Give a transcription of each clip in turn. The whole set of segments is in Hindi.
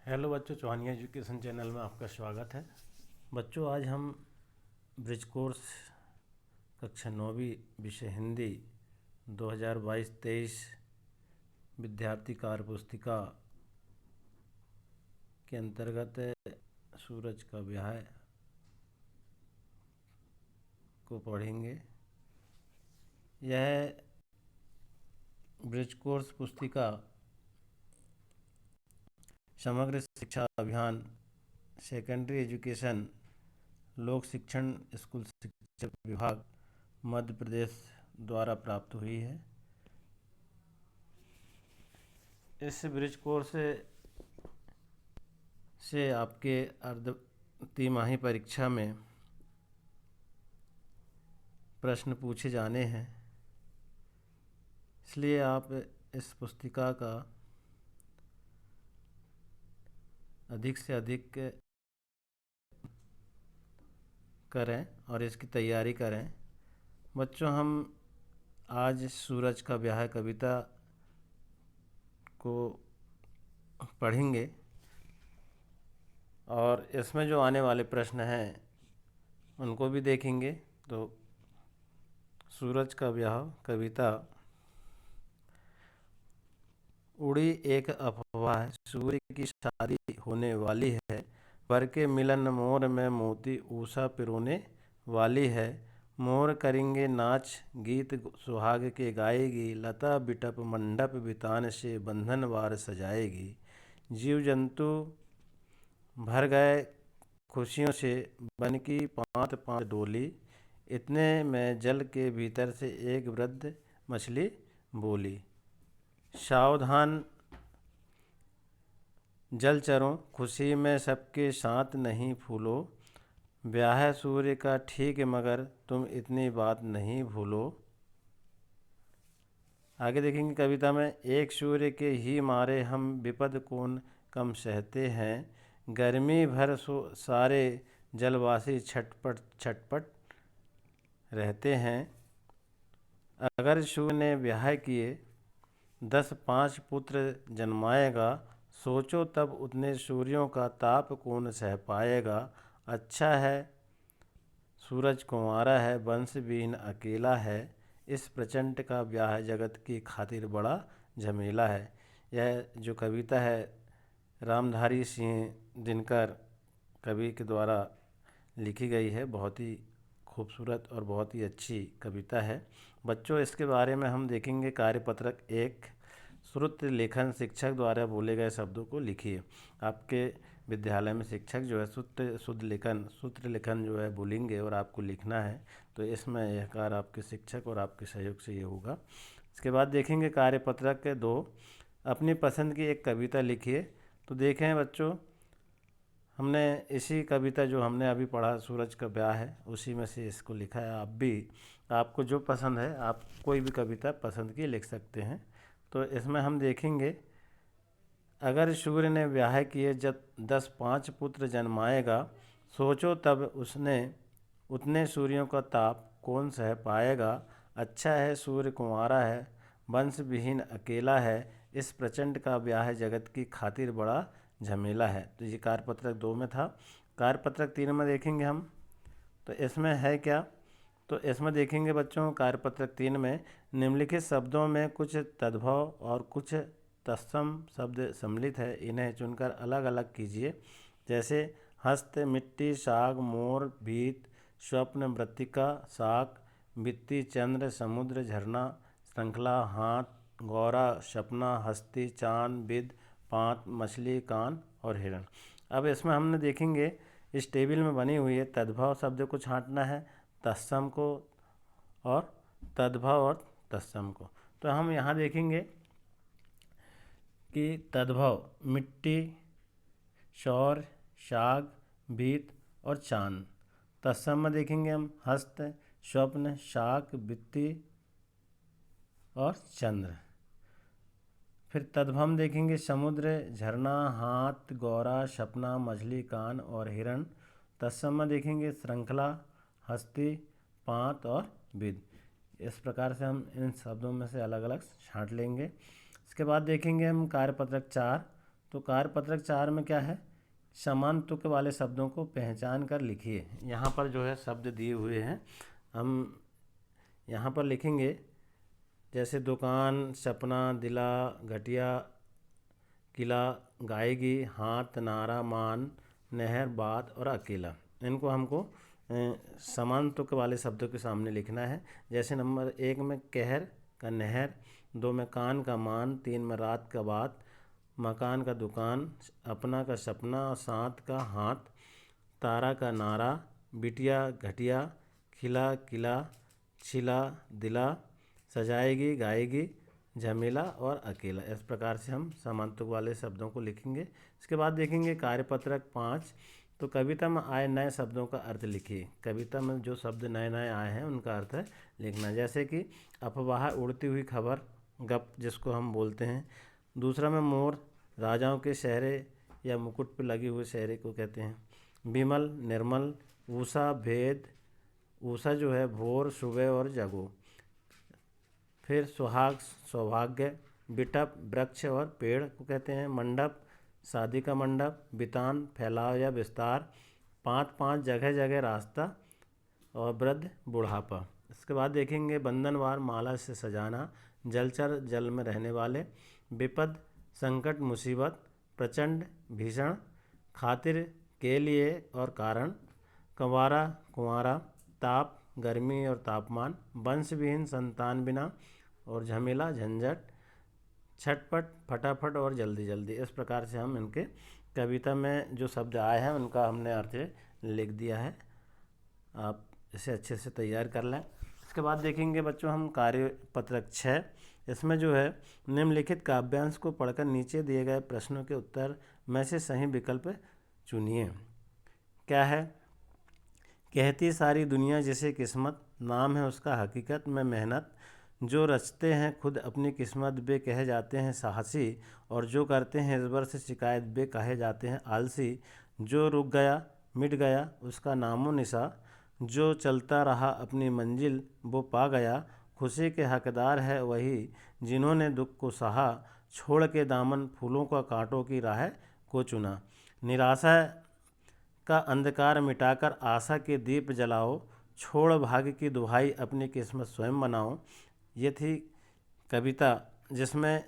हेलो बच्चों, चौहानिया एजुकेशन चैनल में आपका स्वागत है। बच्चों, आज हम ब्रिज कोर्स कक्षा 9वीं विषय हिंदी 2022-23 विद्यार्थी कार्य पुस्तिका के अंतर्गत सूरज का ब्याह को पढ़ेंगे। यह ब्रिज कोर्स पुस्तिका समग्र शिक्षा अभियान, सेकेंडरी एजुकेशन, लोक शिक्षण स्कूल शिक्षा विभाग मध्य प्रदेश द्वारा प्राप्त हुई है। इस ब्रिज कोर्स से आपके अर्ध तिमाही परीक्षा में प्रश्न पूछे जाने हैं, इसलिए आप इस पुस्तिका का अधिक से अधिक करें और इसकी तैयारी करें। बच्चों, हम आज सूरज का ब्याह कविता को पढ़ेंगे और इसमें जो आने वाले प्रश्न हैं उनको भी देखेंगे। तो सूरज का ब्याह कविता। उड़ी एक अफवाह, सूर्य की शादी होने वाली है, वर के मिलन मोर में मोती ऊषा पिरोने वाली है। मोर करेंगे नाच, गीत सुहाग के गाएगी, लता बिटप मंडप बितान से बंधन वार सजाएगी। जीव जंतु भर गए खुशियों से, बन की पांत पांत डोली, इतने में जल के भीतर से एक वृद्ध मछली बोली। सावधान जलचरों, खुशी में सबके साथ नहीं फूलो, ब्याह सूर्य का ठीक मगर तुम इतनी बात नहीं भूलो। आगे देखेंगे कविता में, एक सूर्य के ही मारे हम विपद कौन कम सहते हैं, गर्मी भर सारे जलवासी छटपट छटपट रहते हैं। अगर सूर्य ने ब्याह किए 10-5 पुत्र जन्माएगा, सोचो तब उतने सूर्यों का ताप कौन सह पाएगा। अच्छा है सूरज कुंवारा है, वंश विहीन अकेला है, इस प्रचंड का ब्याह जगत की खातिर बड़ा झमेला है। यह जो कविता है रामधारी सिंह दिनकर कवि के द्वारा लिखी गई है। बहुत ही खूबसूरत और बहुत ही अच्छी कविता है। बच्चों, इसके बारे में हम देखेंगे कार्यपत्रक 1, श्रुति लेखन। शिक्षक द्वारा बोले गए शब्दों को लिखिए। आपके विद्यालय में शिक्षक जो है सूत्र लेखन जो है बोलेंगे और आपको लिखना है, तो इसमें यह कार्य आपके शिक्षक और आपके सहयोग से ये होगा। इसके बाद देखेंगे कार्यपत्रक 2, अपनी पसंद की एक कविता लिखिए। तो देखें बच्चों, हमने इसी कविता जो हमने अभी पढ़ा सूरज का ब्याह है, उसी में से इसको लिखा है। आप भी, आपको जो पसंद है आप कोई भी कविता पसंद की लिख सकते हैं। तो इसमें हम देखेंगे, अगर सूर्य ने ब्याह किए जब 10-5 पुत्र जन्माएगा, सोचो तब उसने उतने सूर्यों का ताप कौन सह पाएगा। अच्छा है सूर्य कुंवारा है, वंश विहीन अकेला है, इस प्रचंड का ब्याह जगत की खातिर बड़ा झमेला है। तो ये कार्यपत्रक 2 में था। कार्यपत्रक 3 में देखेंगे हम, तो इसमें है क्या। तो इसमें देखेंगे बच्चों, कार्यपत्रक 3 में निम्नलिखित शब्दों में कुछ तद्भव और कुछ तत्सम शब्द सम्मिलित है, इन्हें चुनकर अलग अलग कीजिए। जैसे हस्त, मिट्टी, साग, मोर, भीत, स्वप्न, मृत्तिका, शाक, भित्ति, चंद्र, समुद्र, झरना, श्रृंखला, हाथ, गौरा, सपना, हस्ती, चांद, बिद, पांत, मछली, कान और हिरण। अब इसमें हमने देखेंगे इस टेबल में बनी हुई है, तद्भव शब्द को छांटना है, तत्सम को और तद्भव और तत्सम को। तो हम यहाँ देखेंगे कि तद्भव मिट्टी, सौर, शाग, भीत और चांद। तत्सम में देखेंगे हम हस्त, स्वप्न, शाक, भित्ति और चंद्र। फिर तद्भव देखेंगे समुद्र, झरना, हाथ, गौरा, सपना, मछली, कान और हिरण। तत्सम में देखेंगे श्रृंखला, हस्ती, पांत और बिद। इस प्रकार से हम इन शब्दों में से अलग अलग छांट लेंगे। इसके बाद देखेंगे हम कार्यपत्रक 4, तो कार्यपत्रक 4 में क्या है, समान तुक वाले शब्दों को पहचान कर लिखिए। यहाँ पर जो है शब्द दिए हुए हैं, हम यहाँ पर लिखेंगे जैसे दुकान, सपना, दिला, घटिया, किला, गाएगी, हाथ, नारा, मान, नहर, बात और अकेला। इनको हमको समान तुक वाले शब्दों के सामने लिखना है। जैसे नंबर 1 में कहर का नहर, 2 में कान का मान, 3 में रात का बात, मकान का दुकान, अपना का सपना, साथ का हाथ, तारा का नारा, बिटिया घटिया, खिला किला, छिला दिला, सजाएगी गाएगी, झमेला और अकेला। इस प्रकार से हम समांतुक वाले शब्दों को लिखेंगे। इसके बाद देखेंगे कार्यपत्रक 5। तो कविता में आए नए शब्दों का अर्थ लिखिए। कविता में जो शब्द नए नए आए हैं उनका अर्थ लिखना। जैसे कि अफवाह, उड़ती हुई खबर, गप जिसको हम बोलते हैं। दूसरा में मोर, राजाओं के शहरे या मुकुट पर लगे हुए शहरे को कहते हैं। विमल, निर्मल, ऊषा, भेद, ऊषा जो है भोर, सुबह और जगो। फिर सुहाग, सौभाग्य, बिटप, वृक्ष और पेड़ को कहते हैं। मंडप, शादी का मंडप, बितान, फैलाव या विस्तार। 5 जगह जगह रास्ता और वृद्ध, बुढ़ापा। इसके बाद देखेंगे बंधनवार, माला से सजाना, जलचर, जल में रहने वाले। विपद, संकट, मुसीबत, प्रचंड, भीषण, खातिर, के लिए और कारण। कंवारा, कुंवारा, ताप, गर्मी और तापमान, वंशविहीन, संतान बिना और झमेला, झंझट, छटपट, फटाफट और जल्दी जल्दी। इस प्रकार से हम इनके कविता में जो शब्द आए हैं उनका हमने अर्थ लिख दिया है। आप इसे अच्छे से तैयार कर लें। इसके बाद देखेंगे बच्चों हम कार्यपत्रक 6। इसमें जो है निम्नलिखित काव्यांश को पढ़कर नीचे दिए गए प्रश्नों के उत्तर में से सही विकल्प चुनिए। क्या है, कहती सारी दुनिया जिसे किस्मत, नाम है उसका हकीकत में मेहनत। जो रचते हैं खुद अपनी किस्मत वे कहे जाते हैं साहसी, और जो करते हैं ईश्वर से शिकायत वे कहे जाते हैं आलसी। जो रुक गया मिट गया उसका नामो निशा, जो चलता रहा अपनी मंजिल वो पा गया। खुशी के हकदार है वही जिन्होंने दुख को सहा, छोड़ के दामन फूलों का कांटों की राह को चुना। निराशा का अंधकार मिटाकर आशा के दीप जलाओ, छोड़ भाग्य की दुहाई अपनी किस्मत स्वयं बनाओ। ये थी कविता जिसमें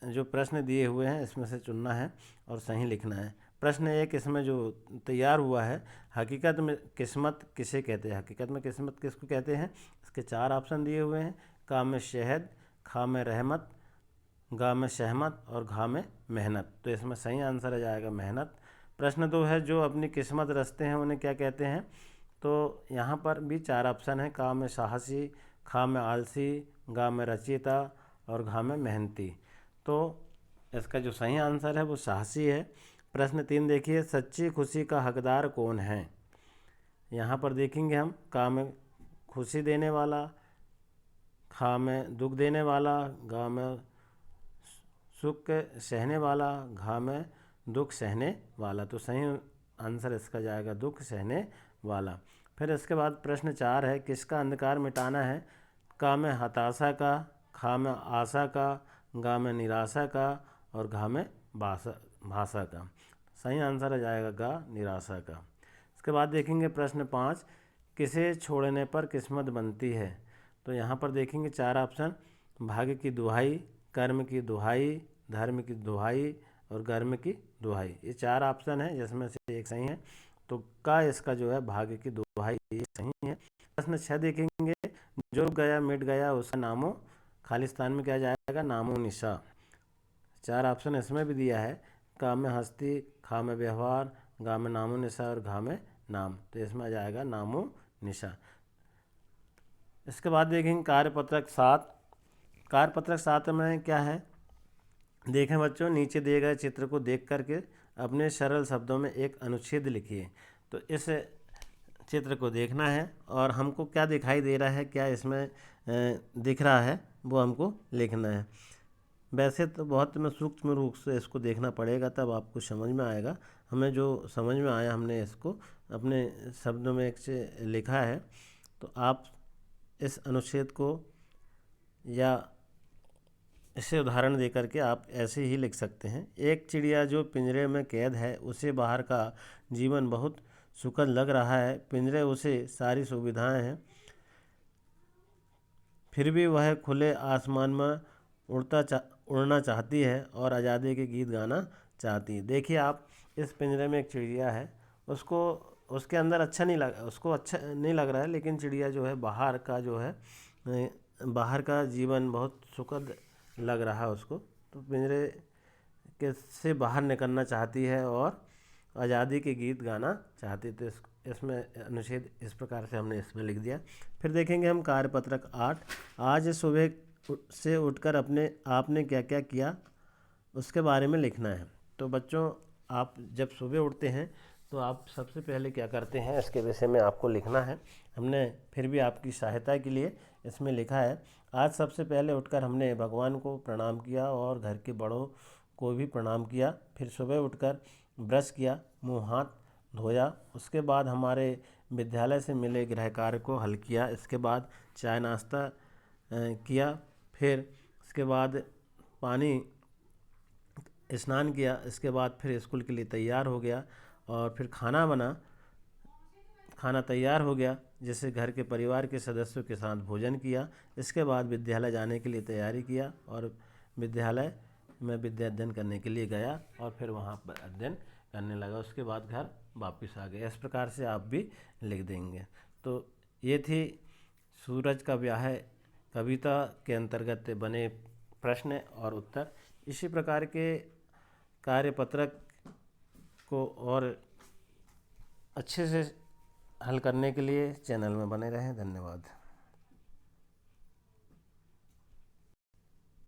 जो प्रश्न दिए हुए हैं इसमें से चुनना है और सही लिखना है। प्रश्न 1 इसमें जो तैयार हुआ है, हकीकत में किस्मत किसे कहते हैं। हकीकत में किस्मत किसको कहते हैं। इसके 4 ऑप्शन दिए हुए हैं। का में शहद, खा में रहमत, गा में सहमत और घा में मेहनत। तो इसमें सही आंसर आ जाएगा मेहनत। प्रश्न 2 है, जो अपनी किस्मत रचते हैं उन्हें क्या कहते हैं। तो यहाँ पर भी 4 ऑप्शन है। का में साहसी, खा में आलसी, गा में रचयिता और घा में मेहनती। तो इसका जो सही आंसर है वो साहसी है। प्रश्न 3 देखिए, सच्ची खुशी का हकदार कौन है। यहाँ पर देखेंगे हम, का में खुशी देने वाला, खा में दुख देने वाला, गा में सुख सहने वाला, घा में दुख सहने वाला। तो सही आंसर इसका जाएगा दुख सहने वाला। फिर इसके बाद प्रश्न 4 है, किसका अंधकार मिटाना है। का में हताशा का, खा में आशा का, गा में निराशा का और घा में भाषा का। सही आंसर आ जाएगा गा, निराशा का। इसके बाद देखेंगे प्रश्न 5, किसे छोड़ने पर किस्मत बनती है। तो यहाँ पर देखेंगे 4 ऑप्शन, भाग्य की दुहाई, कर्म की दुहाई, धर्म की दुहाई और कर्म की दुहाई। ये 4 ऑप्शन है जिसमें से एक सही है। तो का इसका जो है भाग्य की दुहाई ये सही है। प्रश्न 6 देखेंगे, जो गया मिट गया उसका नामो, खालिस्तान में क्या जाएगा, नामो निशा। 4 ऑप्शन इसमें भी दिया है। का में हस्ती, खा में व्यवहार, गा में नामो निशा और घा में नाम। तो इसमें आ जाएगा नामो निशा। इसके बाद देखेंगे कार्यपत्रक 7। कार्यपत्रक 7 में क्या है, देखें बच्चों, नीचे दिए गए चित्र को देख करके अपने सरल शब्दों में एक अनुच्छेद लिखिए। तो इस चित्र को देखना है और हमको क्या दिखाई दे रहा है, क्या इसमें दिख रहा है वो हमको लिखना है। वैसे तो बहुत में सूक्ष्म रूप से इसको देखना पड़ेगा तब आपको समझ में आएगा। हमें जो समझ में आया हमने इसको अपने शब्दों में एक से लिखा है। तो आप इस अनुच्छेद को या इसे उदाहरण दे करके आप ऐसे ही लिख सकते हैं। एक चिड़िया जो पिंजरे में कैद है, उसे बाहर का जीवन बहुत सुखद लग रहा है। पिंजरे उसे सारी सुविधाएं हैं, फिर भी वह खुले आसमान में उड़ना चाहती है और आज़ादी के गीत गाना चाहती है। देखिए आप, इस पिंजरे में एक चिड़िया है, उसको उसके अंदर उसको अच्छा नहीं लग रहा है, लेकिन चिड़िया जो है बाहर का जो है बाहर का जीवन बहुत सुखद लग रहा है उसको, तो पिंजरे के से बाहर निकलना चाहती है और आज़ादी के गीत गाना चाहती है। तो इसमें अनुच्छेद इस प्रकार से हमने इसमें लिख दिया। फिर देखेंगे हम कार्यपत्रक 8। आज सुबह से उठकर आपने क्या क्या किया, उसके बारे में लिखना है। तो बच्चों, आप जब सुबह उठते हैं तो आप सबसे पहले क्या करते हैं, इसके विषय में आपको लिखना है। हमने फिर भी आपकी सहायता के लिए इसमें लिखा है। आज सबसे पहले उठकर हमने भगवान को प्रणाम किया और घर के बड़ों को भी प्रणाम किया। फिर सुबह उठकर ब्रश किया, मुंह हाथ धोया। उसके बाद हमारे विद्यालय से मिले गृह कार्य को हल किया। इसके बाद चाय नाश्ता किया। फिर इसके बाद पानी स्नान किया। इसके बाद फिर स्कूल के लिए तैयार हो गया और फिर खाना तैयार हो गया, जिससे घर के परिवार के सदस्यों के साथ भोजन किया। इसके बाद विद्यालय जाने के लिए तैयारी किया और विद्यालय में विद्या अध्ययन करने के लिए गया और फिर वहाँ पर अध्ययन करने लगा। उसके बाद घर वापस आ गया। इस प्रकार से आप भी लिख देंगे। तो ये थी सूरज का ब्याह कविता के अंतर्गत बने प्रश्न और उत्तर। इसी प्रकार के कार्यपत्रक को और अच्छे से हल करने के लिए चैनल में बने रहें। धन्यवाद।